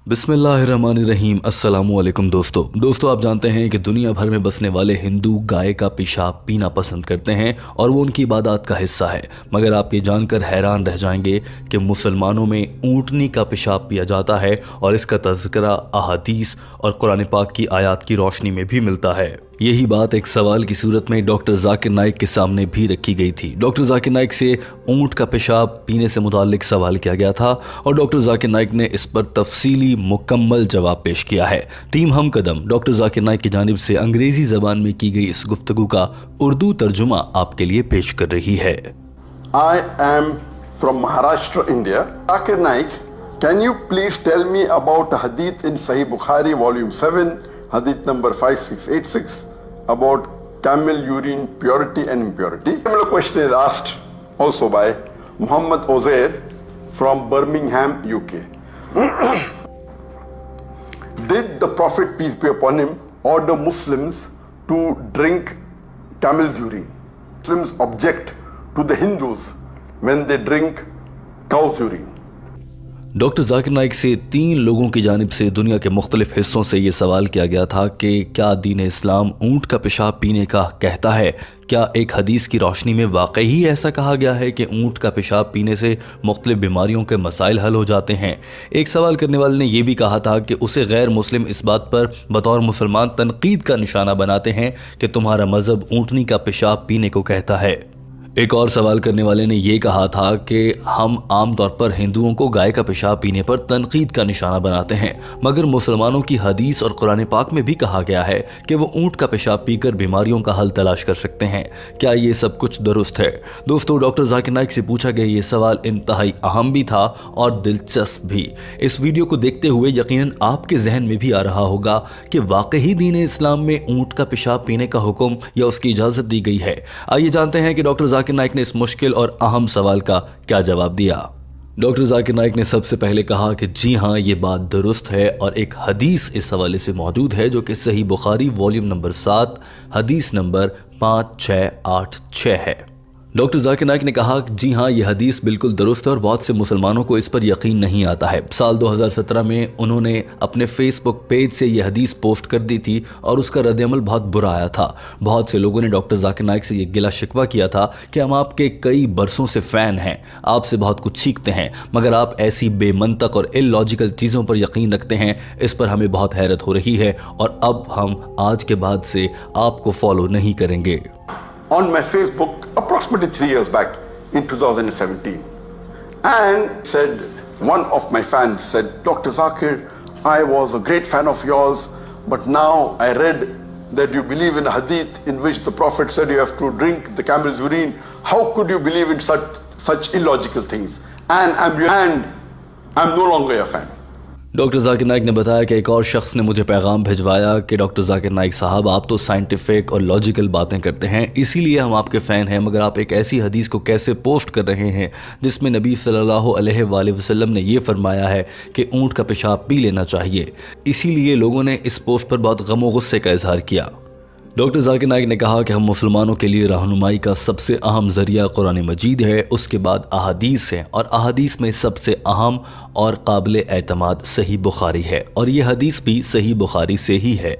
बिस्मिल्लाहिर्रहमानिर्रहीम। अस्सलामुअलैकुम दोस्तों आप जानते हैं कि दुनिया भर में बसने वाले हिंदू गाय का पेशाब पीना पसंद करते हैं और वो उनकी इबादत का हिस्सा है। मगर आप ये जानकर हैरान रह जाएंगे कि मुसलमानों में ऊँटनी का पेशाब पिया जाता है और इसका तज़किरा अहादीस और कुरान पाक की आयत की रोशनी में भी मिलता है। यही बात एक सवाल की सूरत में डॉक्टर जाकिर नाइक के सामने भी रखी गई थी। डॉक्टर जाकिर नाइक से ऊँट का पेशाब पीने से मुताल्लिक सवाल किया गया था और डॉक्टर जाकिर नाइक ने इस पर तफसीली मुकम्मल जवाब पेश किया है। टीम हम कदम डॉक्टर जाकिर नाइक की जानिब से अंग्रेजी ज़बान में की गई इस गुफ्तगू का उर्दू तर्जुमा आपके लिए पेश कर रही है। I am from Maharashtra, India. Zakir Naik, can you please tell me about a hadith in Sahih Bukhari, volume 7, hadith number 5686, about camel urine purity and impurity? Similar question is asked also by Muhammad Ozair from Birmingham, UK. Did the Prophet, peace be upon him, order Muslims to drink camel's urine? Muslims object to the Hindus when they drink cow's urine. Doctor Zakir Naik से 3 लोगों की जानिब से दुनिया के मुख्तलिफ हिस्सों से ये सवाल किया गया था कि क्या दीन इस्लाम ऊँट का पेशाब पीने का कहता है? क्या एक हदीस की रोशनी में वाकई ही ऐसा कहा गया है कि ऊँट का पेशाब पीने से मुख्तलिफ बीमारियों के मसाइल हल हो जाते हैं? एक सवाल करने वाले ने यह भी कहा था कि उसे गैर मुस्लिम इस बात पर बतौर मुसलमान तनकीद का निशाना बनाते हैं कि तुम्हारा मज़हब ऊँटनी का पेशाब पीने को कहता है। एक और सवाल करने वाले ने यह कहा था कि हम आम तौर पर हिंदुओं को गाय का पेशाब पीने पर तनकीद का निशाना बनाते हैं, मगर मुसलमानों की हदीस और कुरान पाक में भी कहा गया है कि वो ऊँट का पेशाब पीकर बीमारियों का हल तलाश कर सकते हैं। क्या ये सब कुछ दुरुस्त है? दोस्तों, डॉक्टर जाकिर नाइक से पूछा गया ये सवाल इंतहाई अहम भी था और दिलचस्प भी। इस वीडियो को देखते हुए यकीनन आपके जहन में भी आ रहा होगा कि वाकई दीन इस्लाम में ऊँट का पेशाब पीने का हुक्म या उसकी इजाज़त दी गई है। आइए जानते हैं कि डॉक्टर जाकिर नाइक ने इस मुश्किल और अहम सवाल का क्या जवाब दिया। डॉक्टर जाकिर नाइक ने सबसे पहले कहा कि जी हाँ, ये बात दुरुस्त है और एक हदीस इस हवाले से मौजूद है जो कि सही बुखारी वॉल्यूम नंबर 7 हदीस नंबर 5686 है। डॉक्टर जाकिर नाइक ने कहा कि जी हाँ, ये हदीस बिल्कुल दुरुस्त है और बहुत से मुसलमानों को इस पर यकीन नहीं आता है। साल 2017 में उन्होंने अपने फेसबुक पेज से ये हदीस पोस्ट कर दी थी और उसका रद्द-ए-अमल बहुत बुरा आया था। बहुत से लोगों ने डॉक्टर जाकिर नाइक से ये गिला शिकवा किया था कि हम आपके कई बरसों से फ़ैन हैं, आपसे बहुत कुछ सीखते हैं, मगर आप ऐसी बेमंतक और इलॉजिकल चीज़ों पर यकीन रखते हैं। इस पर हमें बहुत हैरत हो रही है और अब हम आज के बाद से आपको फॉलो नहीं करेंगे। On my Facebook approximately 3 years back in 2017, and said, one of my fans said, Dr. Zakir, I was a great fan of yours, but now I read that you believe in a hadith in which the Prophet said you have to drink the camel's urine. How could you believe in such illogical things? And I'm no longer your fan. Doctor Zakir Naik ने बताया कि एक और शख्स ने मुझे पैगाम भिजवाया कि डॉक्टर जाकिर नाइक साहब, आप तो साइंटिफिक और लॉजिकल बातें करते हैं, इसीलिए हम आपके फ़ैन हैं, मगर आप एक ऐसी हदीस को कैसे पोस्ट कर रहे हैं जिसमें नबी सल्लल्लाहु अलैहि वसल्लम ने ये फरमाया है कि ऊँट का पेशाब पी लेना चाहिए। इसीलिए लोगों ने इस पोस्ट पर बहुत गम और गुस्से का इजहार किया। डॉक्टर जाकिर नाइक ने कहा कि हम मुसलमानों के लिए रहनुमाई का सबसे अहम ज़रिया कुरान मजीद है, उसके बाद अहादीस है और अहादीस में सबसे अहम और काबिल एतमाद सही बुखारी है और ये हदीस भी सही बुखारी से ही है।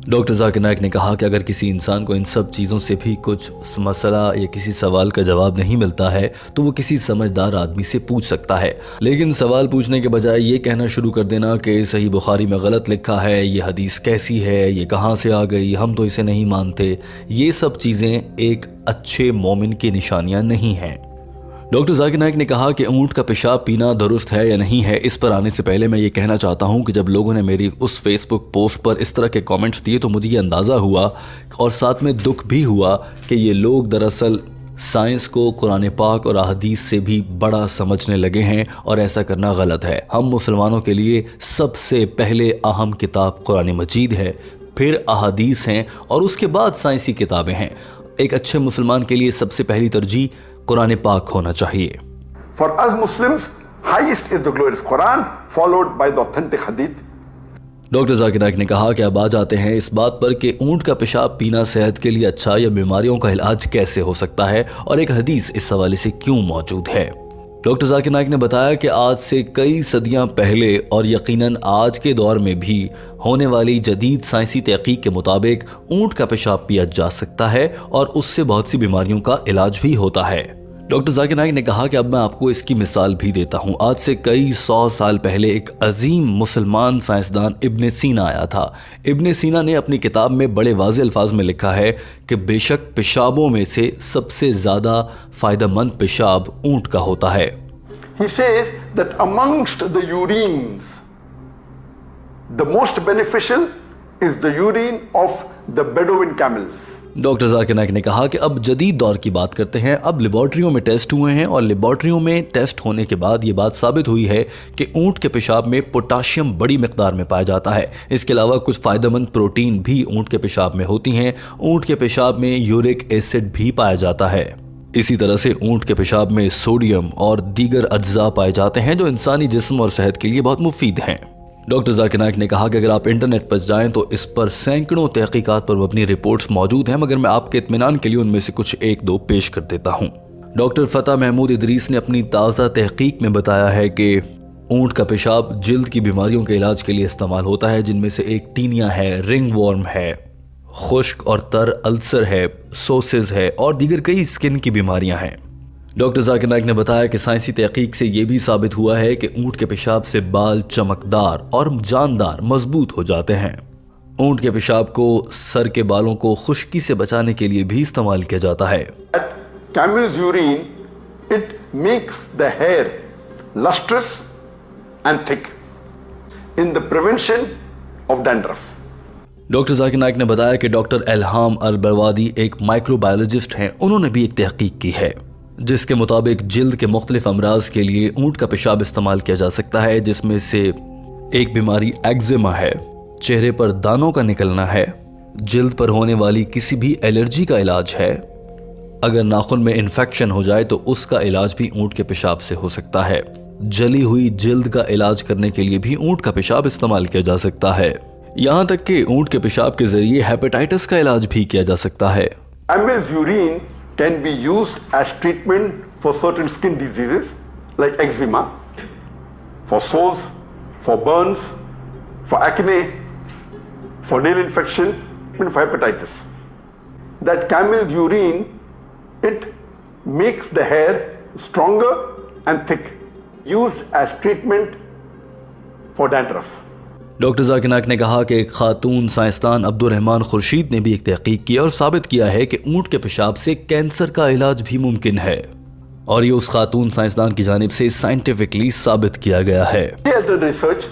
डॉक्टर जाकिर नाइक ने कहा कि अगर किसी इंसान को इन सब चीज़ों से भी कुछ मसला या किसी सवाल का जवाब नहीं मिलता है तो वो किसी समझदार आदमी से पूछ सकता है, लेकिन सवाल पूछने के बजाय ये कहना शुरू कर देना कि सही बुखारी में गलत लिखा है, ये हदीस कैसी है, ये कहाँ से आ गई, हम तो इसे नहीं मानते, ये सब चीज़ें एक अच्छे मोमिन की निशानियाँ नहीं हैं। डॉक्टर जाकिर नाइक ने कहा कि ऊँट का पेशाब पीना दुरुस्त है या नहीं है, इस पर आने से पहले मैं ये कहना चाहता हूँ कि जब लोगों ने मेरी उस फेसबुक पोस्ट पर इस तरह के कमेंट्स दिए तो मुझे ये अंदाज़ा हुआ और साथ में दुख भी हुआ कि ये लोग दरअसल साइंस को कुरान पाक और अहादीस से भी बड़ा समझने लगे हैं और ऐसा करना गलत है। हम मुसलमानों के लिए सबसे पहले अहम किताब कुरान मजीद है, फिर अहादीस हैं और उसके बाद साइंसी किताबें हैं। एक अच्छे मुसलमान के लिए सबसे पहली तरजीह कुरान पाक होना चाहिए। For us Muslims, highest is the glorious Quran, followed by the authentic hadith. Doctor Zakir Naik ने कहा कि अब आ जाते हैं इस बात पर कि ऊँट का पेशाब पीना सेहत के लिए अच्छा या बीमारियों का इलाज कैसे हो सकता है और एक हदीस इस हवाले से क्यों मौजूद है। ڈاکٹر ذاکر نائک نے بتایا کہ آج سے کئی صدیاں پہلے اور یقیناً آج کے دور میں بھی ہونے والی جدید سائنسی تحقیق کے مطابق اونٹ کا پیشاب پیا جا سکتا ہے اور اس سے بہت سی بیماریوں کا علاج بھی ہوتا ہے۔ ڈاکٹر ذاکر نائک نے کہا کہ اب میں آپ کو اس کی مثال بھی دیتا ہوں۔ آج سے کئی 100 سال پہلے ایک عظیم مسلمان سائنسدان ابن سینا آیا تھا۔ ابن سینا نے اپنی کتاب میں بڑے واضح الفاظ میں لکھا ہے کہ بے شک پیشابوں میں سے سب سے زیادہ فائدہ مند پیشاب اونٹ کا ہوتا ہے۔ He says that amongst the urines, the most beneficial is the urine of the Bedouin camels. Doctor Zakir Naik نے کہا کہ اب جدید دور کی بات کرتے ہیں۔ اب لیبارٹریوں میں ٹیسٹ ہوئے ہیں اور لیبارٹریوں میں ٹیسٹ ہونے کے بعد یہ بات ثابت ہوئی ہے کہ اونٹ کے پیشاب میں پوٹاشیم بڑی مقدار میں پایا جاتا ہے۔ اس کے علاوہ کچھ فائدہ مند پروٹین بھی اونٹ کے پیشاب میں ہوتی ہیں۔ اونٹ کے پیشاب میں یورک ایسڈ بھی پایا جاتا ہے۔ اسی طرح سے اونٹ کے پیشاب میں سوڈیم اور دیگر اجزاء پائے جاتے ہیں جو انسانی جسم اور صحت کے لیے بہت مفید ہیں۔ ڈاکٹر ذاکر نائک نے کہا کہ اگر آپ انٹرنیٹ پر جائیں تو اس پر سینکڑوں تحقیقات پر مبنی رپورٹس موجود ہیں، مگر میں آپ کے اطمینان کے لیے ان میں سے کچھ ایک دو پیش کر دیتا ہوں۔ ڈاکٹر فتح محمود ادریس نے اپنی تازہ تحقیق میں بتایا ہے کہ اونٹ کا پیشاب جلد کی بیماریوں کے علاج کے لیے استعمال ہوتا ہے، جن میں سے ایک ٹینیا ہے، رنگ وارم ہے، خشک اور تر السر ہے، سوسز ہے اور دیگر کئی اسکن کی بیماریاں ہیں۔ ڈاکٹر ذاکر نائک نے بتایا کہ سائنسی تحقیق سے یہ بھی ثابت ہوا ہے کہ اونٹ کے پیشاب سے بال چمکدار اور جاندار مضبوط ہو جاتے ہیں۔ اونٹ کے پیشاب کو سر کے بالوں کو خشکی سے بچانے کے لیے بھی استعمال کیا جاتا ہے۔ Camel's urine, it makes the hair lustrous and thick in the prevention of dandruff. Doctor Zakir Naik نے بتایا کہ ڈاکٹر الہام البروادی ایک مائکرو بایولوجسٹ ہیں۔ انہوں نے بھی ایک تحقیق کی ہے جس کے مطابق جلد کے مختلف امراض کے لیے اونٹ کا پیشاب استعمال کیا جا سکتا ہے، جس میں سے ایک بیماری ایگزیما ہے، چہرے پر دانوں کا نکلنا ہے، جلد پر ہونے والی کسی بھی الرجی کا علاج ہے، اگر ناخن میں انفیکشن ہو جائے تو اس کا علاج بھی اونٹ کے پیشاب سے ہو سکتا ہے، جلی ہوئی جلد کا علاج کرنے کے لیے بھی اونٹ کا پیشاب استعمال کیا جا سکتا ہے، یہاں تک کہ اونٹ کے پیشاب کے ذریعے ہیپیٹائٹس کا علاج بھی کیا جا سکتا ہے۔ Camel's urine can be used as treatment for certain skin diseases like eczema, for sores, for burns, for acne, for nail infection, and for hepatitis. That camel's urine, it makes the hair stronger and thick, used as treatment for dandruff. Doctor Zakir Naik نے کہا کہ ایک خاتون سائنسدان عبد الرحمان خورشید نے بھی ایک تحقیق کی اور ثابت کیا ہے کہ اونٹ کے پیشاب سے کینسر کا علاج بھی ممکن ہے، اور یہ اس خاتون سائنسدان کی جانب سے سائنٹیفکلی ثابت کیا گیا ہے۔ She has done research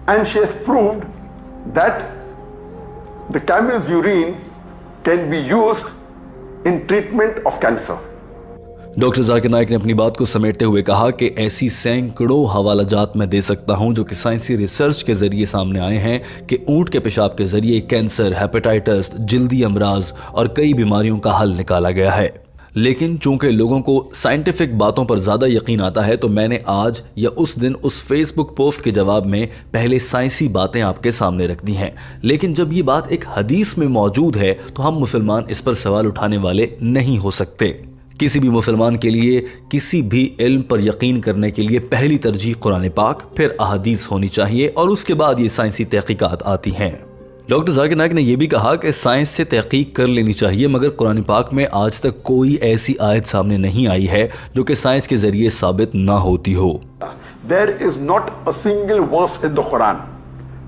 and she has proved that the camel's urine can be used in treatment of cancer. Doctor Zakir Naik نے اپنی بات کو سمیٹتے ہوئے کہا کہ ایسی سینکڑوں حوالہ جات میں دے سکتا ہوں جو کہ سائنسی ریسرچ کے ذریعے سامنے آئے ہیں کہ اونٹ کے پیشاب کے ذریعے کینسر، ہیپیٹائٹس، جلدی امراض اور کئی بیماریوں کا حل نکالا گیا ہے۔ لیکن چونکہ لوگوں کو سائنٹیفک باتوں پر زیادہ یقین آتا ہے تو میں نے آج یا اس دن اس فیس بک پوسٹ کے جواب میں پہلے سائنسی باتیں آپ کے سامنے رکھ دی ہیں، لیکن جب یہ بات ایک حدیث میں موجود ہے تو ہم مسلمان اس پر سوال اٹھانے والے نہیں ہو سکتے۔ کسی بھی مسلمان کے لیے کسی بھی علم پر یقین کرنے کے لیے پہلی ترجیح قرآن پاک، پھر احادیث ہونی چاہیے اور اس کے بعد یہ سائنسی تحقیقات آتی ہیں۔ ڈاکٹر ذاکر نائک نے یہ بھی کہا کہ سائنس سے تحقیق کر لینی چاہیے، مگر قرآن پاک میں آج تک کوئی ایسی آیت سامنے نہیں آئی ہے جو کہ سائنس کے ذریعے ثابت نہ ہوتی ہو۔ There is not a single verse in the Quran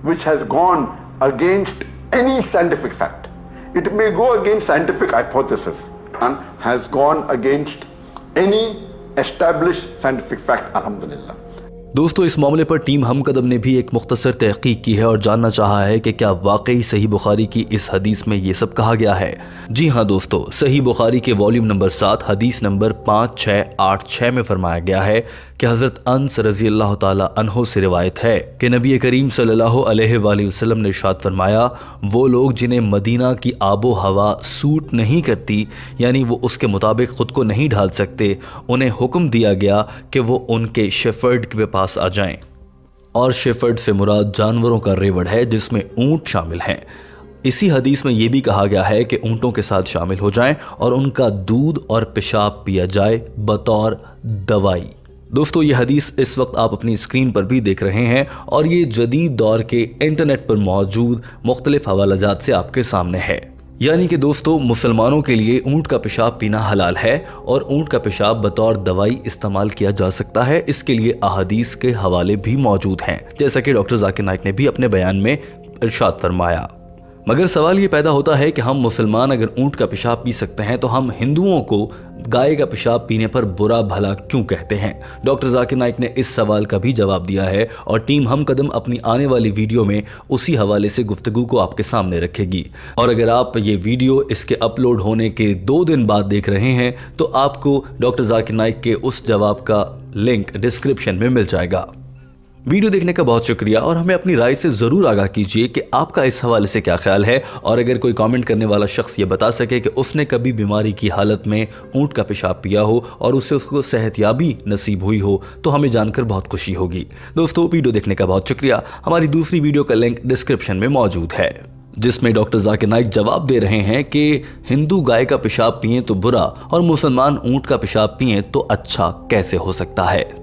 which has gone against any scientific fact. It may go against scientific hypothesis. Has gone against any established scientific fact, alhamdulillah. دوستو اس معاملے پر team ہم قدم نے بھی ایک مختصر تحقیق کی ہے اور جاننا چاہا ہے کہ کیا واقعی صحیح بخاری کی اس حدیث میں یہ سب کہا گیا ہے۔ جی ہاں دوستو، صحیح بخاری کے والیوم نمبر 7 حدیث نمبر 5686 میں فرمایا گیا ہے کہ حضرت انس رضی اللہ تعالی عنہ سے روایت ہے کہ نبی کریم صلی اللہ علیہ وآلہ وسلم نے ارشاد فرمایا، وہ لوگ جنہیں مدینہ کی آب و ہوا سوٹ نہیں کرتی، یعنی وہ اس کے مطابق خود کو نہیں ڈھال سکتے، انہیں حکم دیا گیا کہ وہ ان کے شیفرڈ کے پاس آ جائیں، اور شیفرڈ سے مراد جانوروں کا ریوڑ ہے جس میں اونٹ شامل ہیں۔ इसी हदीस में ये भी कहा गया है कि ऊंटों के साथ शामिल हो जाएं और उनका दूध और पेशाब पिया जाए बतौर दवाई। दोस्तों ये हदीस इस वक्त आप अपनी स्क्रीन पर भी देख रहे हैं और ये जदीद दौर के इंटरनेट पर मौजूद मुख्तलिफ हवालाजात से आपके सामने है। यानी कि दोस्तों मुसलमानों के लिए ऊंट का पेशाब पीना हलाल है और ऊंट का पेशाब बतौर दवाई इस्तेमाल किया जा सकता है। इसके लिए अहादीस के हवाले भी मौजूद हैं, जैसा कि डॉक्टर जाकिर नाइक ने भी अपने बयान में इरशाद फरमाया। मगर सवाल ये पैदा होता है कि हम मुसलमान अगर ऊंट का पेशाब पी सकते हैं तो हम हिंदुओं को गाय का पेशाब पीने पर बुरा भला क्यों कहते हैं। डॉक्टर जाकिर नाइक ने इस सवाल का भी जवाब दिया है और टीम हम कदम अपनी आने वाली वीडियो में उसी हवाले से गुफ्तगू को आपके सामने रखेगी। और अगर आप ये वीडियो इसके अपलोड होने के 2 दिन बाद देख रहे हैं तो आपको डॉक्टर जाकिर नाइक के उस जवाब का लिंक डिस्क्रिप्शन में मिल जाएगा। वीडियो देखने का बहुत शुक्रिया और हमें अपनी राय से ज़रूर आगाह कीजिए कि आपका इस हवाले से क्या ख्याल है। और अगर कोई कमेंट करने वाला शख्स ये बता सके कि उसने कभी बीमारी की हालत में ऊंट का पेशाब पिया हो और उससे उसको सेहतयाबी नसीब हुई हो तो हमें जानकर बहुत खुशी होगी। दोस्तों वीडियो देखने का बहुत शुक्रिया। हमारी दूसरी वीडियो का लिंक डिस्क्रिप्शन में मौजूद है जिसमें डॉक्टर जाकिर नाइक जवाब दे रहे हैं कि हिंदू गाय का पेशाब पिएं तो बुरा और मुसलमान ऊंट का पेशाब पिएं तो अच्छा कैसे हो सकता है।